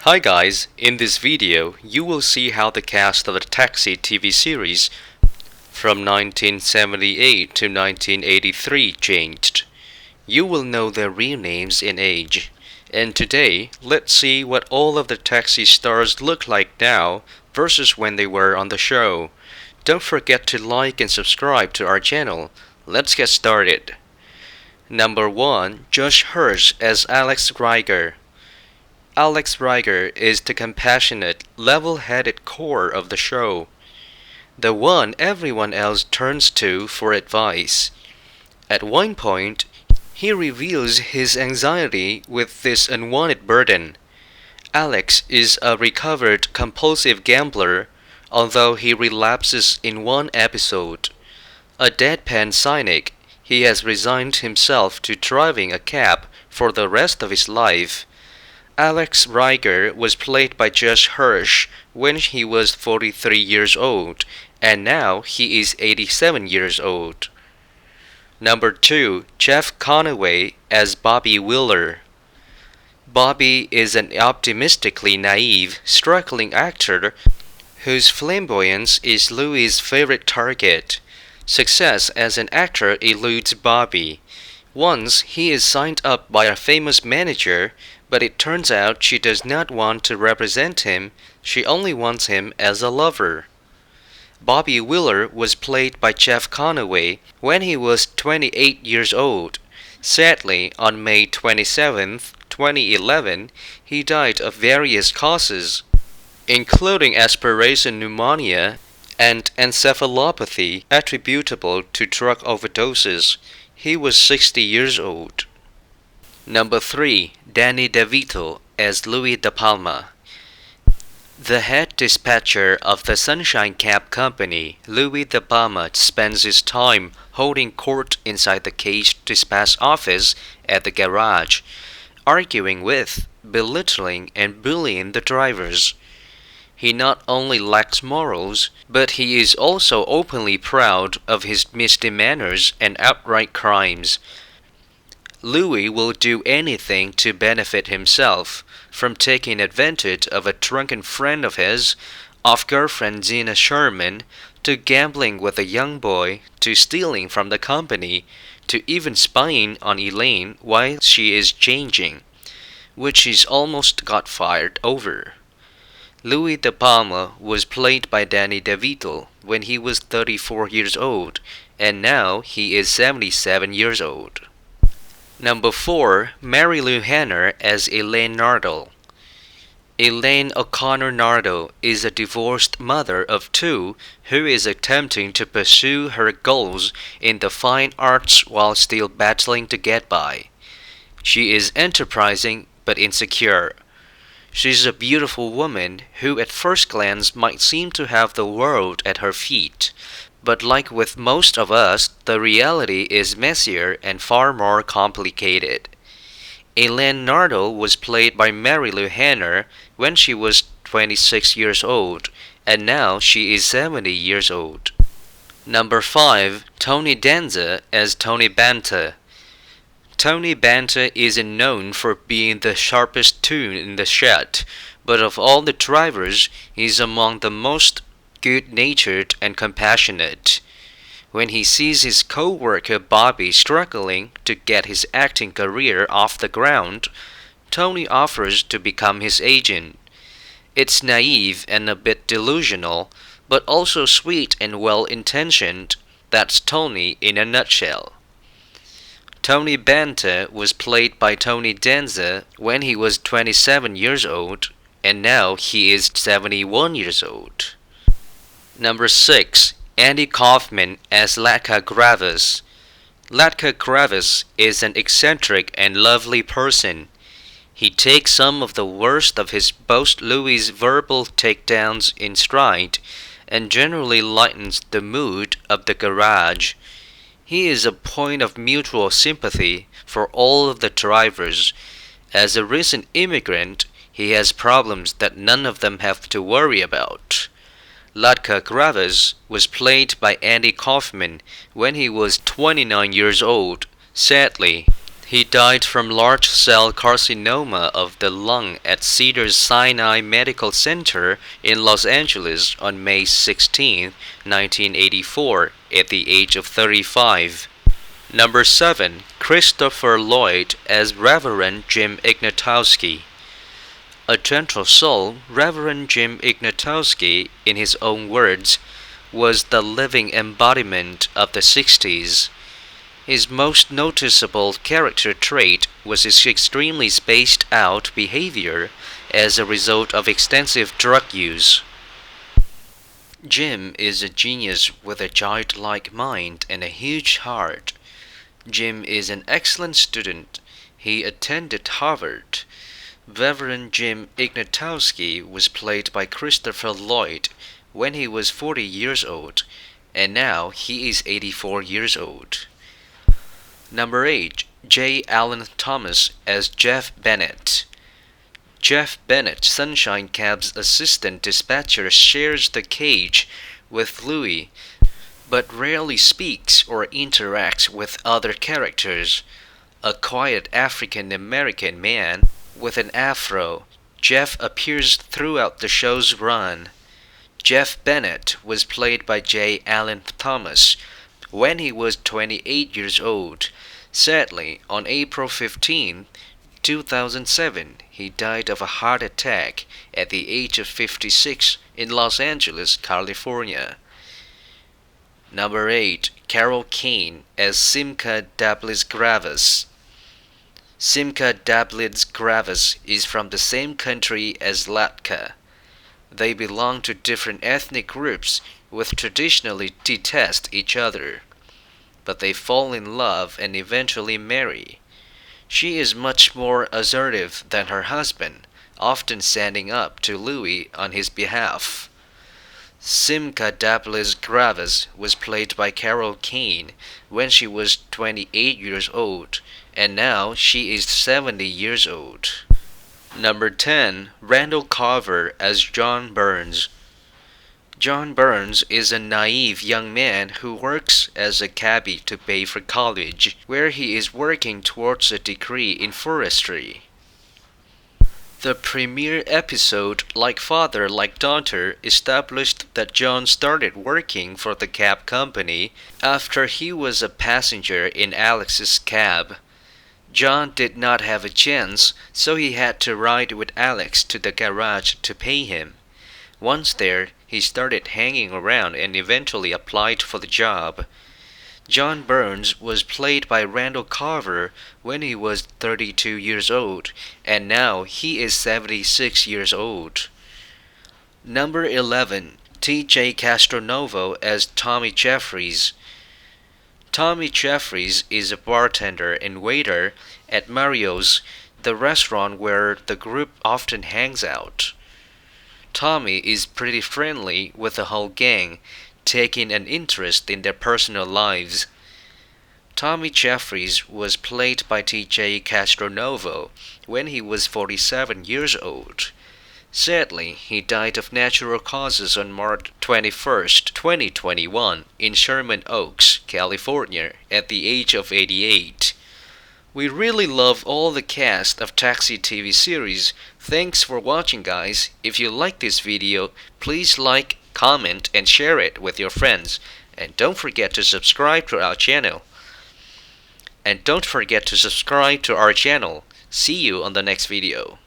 Hi guys, in this video you will see how the cast of the Taxi TV series from 1978 to 1983 changed. You will know their real names and age. And today, let's see what all of the Taxi stars look like now versus when they were on the show. Don't forget to like and subscribe to our channel. Let's get started. Number 1. Judd Hirsch as Alex Gregor. Alex Gregor is the compassionate, level-headed core of the show, the one everyone else turns to for advice. At one point, he reveals his anxiety with this unwanted burden. Alex is a recovered compulsive gambler, although he relapses in one episode. A deadpan cynic, he has resigned himself to driving a cab for the rest of his life. Alex Gregor was played by Judd Hirsch when he was 43 years old, and now he is 87 years old. Number 2. Jeff Conaway as Bobby Wheeler. Bobby is an optimistically naive, struggling actor whose flamboyance is Louis' favorite target. Success as an actor eludes Bobby. Once he is signed up by a famous manager, but it turns out she does not want to represent him, she only wants him as a lover. Bobby Wheeler was played by Jeff Conaway when he was 28 years old. Sadly, on May 27, 2011, he died of various causes, including aspiration pneumonia and encephalopathy attributable to drug overdoses. He was 60 years old. Number 3. DeVito as Louis de Palma. The head dispatcher of the Sunshine Cab Company, Louis de Palma, spends his time holding court inside the caged dispatch office at the garage, arguing with, belittling, and bullying the drivers. He not only lacks morals, but he is also openly proud of his misdemeanors and outright crimes. Louis will do anything to benefit himself, from taking advantage of a drunken friend of his, of girlfriend Zina Sherman, to gambling with a young boy, to stealing from the company, to even spying on Elaine while she is changing, which he's almost got fired over. Louis de Palma was played by DeVito when he was 34 years old, and now he is 77 years old. Number 4. Marilu Henner as Elaine Nardo. Elaine O'Connor Nardo is a divorced mother of 2 who is attempting to pursue her goals in the fine arts while still battling to get by. She is enterprising but insecure. She's a beautiful woman who at first glance might seem to have the world at her feet. But like with most of us, the reality is messier and far more complicated. Elaine Nardo was played by Marilu Henner when she was 26 years old, and now she is 70 years old. Number 5. Tony Danza as Tony Banter. Tony Banter isn't known for being the sharpest tool in the shed, but of all the drivers, he's among the most good-natured and compassionate. When he sees his co-worker Bobby struggling to get his acting career off the ground, Tony offers to become his agent. It's naive and a bit delusional, but also sweet and well-intentioned. That's Tony in a nutshell. Tony Banter was played by Tony Danza when he was 27 years old, and now he is 71 years old. Number 6. Andy Kaufman as Lekka Gravis. Lekka Gravis is an eccentric and lovely person. He takes some of the worst of his boss Louis' verbal takedowns in stride and generally lightens the mood of the garage. He is a point of mutual sympathy for all of the drivers. As a recent immigrant, he has problems that none of them have to worry about. Lekka Gravis was played by Andy Kaufman when he was 29 years old. Sadly, He died from large cell carcinoma of the lung at Cedars-Sinai Medical Center in Los Angeles on May 16, 1984, at the age of 35. Number 7. Christopher Lloyd as Reverend Jim Ignatowski. A gentle soul, Reverend Jim Ignatowski, in his own words, was the living embodiment of the 60s. His most noticeable character trait was his extremely spaced out behavior as a result of extensive drug use. Jim is a genius with a childlike mind and a huge heart. Jim is an excellent student. He attended Harvard. Reverend Jim Ignatowski was played by Christopher Lloyd when he was 40 years old, and now he is 84 years old. Number 8. J. Allen Thomas as Jeff Bennett. Jeff Bennett, Sunshine Cab's assistant dispatcher, shares the cage with Louis, but rarely speaks or interacts with other characters. A quiet African-American man with an afro, Jeff appears throughout the show's run. Jeff Bennett was played by J. Allen Thomas when he was 28 years old. Sadly, on April 15, 2007, he died of a heart attack at the age of 56 in Los Angeles, California. Number 8. Carol Kane as Simca Gravis. Simca Gravis is from the same country as Lekka. They belong to different ethnic groups which traditionally detest each other, but they fall in love and eventually marry. She is much more assertive than her husband, often standing up to Louis on his behalf. Simca Gravis was played by Carol Kane when she was 28 years old, and now she is 70 years old. Number 10. Randall Carver as John Burns. John Burns is a naive young man who works as a cabbie to pay for college, where he is working towards a degree in forestry. The premiere episode, Like Father, Like Daughter, established that John started working for the cab company after he was a passenger in Alex's cab. John did not have a chance, so he had to ride with Alex to the garage to pay him. Once there, he started hanging around and eventually applied for the job. John Burns was played by Randall Carver when he was 32 years old, and now he is 76 years old. Number 11. T.J. Castro as Tommy Jeffries. Tommy Jeffries is a bartender and waiter at Mario's, the restaurant where the group often hangs out. Tommy is pretty friendly with the whole gang, taking an interest in their personal lives. Tommy Jeffries was played by T.J. Castro when he was 47 years old. Sadly, he died of natural causes on March 21, 2021 in Sherman Oaks, California, at the age of 88. We really love all the cast of Taxi TV series. Thanks for watching, guys. If you like this video, please like, comment, and share it with your friends. And don't forget to subscribe to our channel. See you on the next video.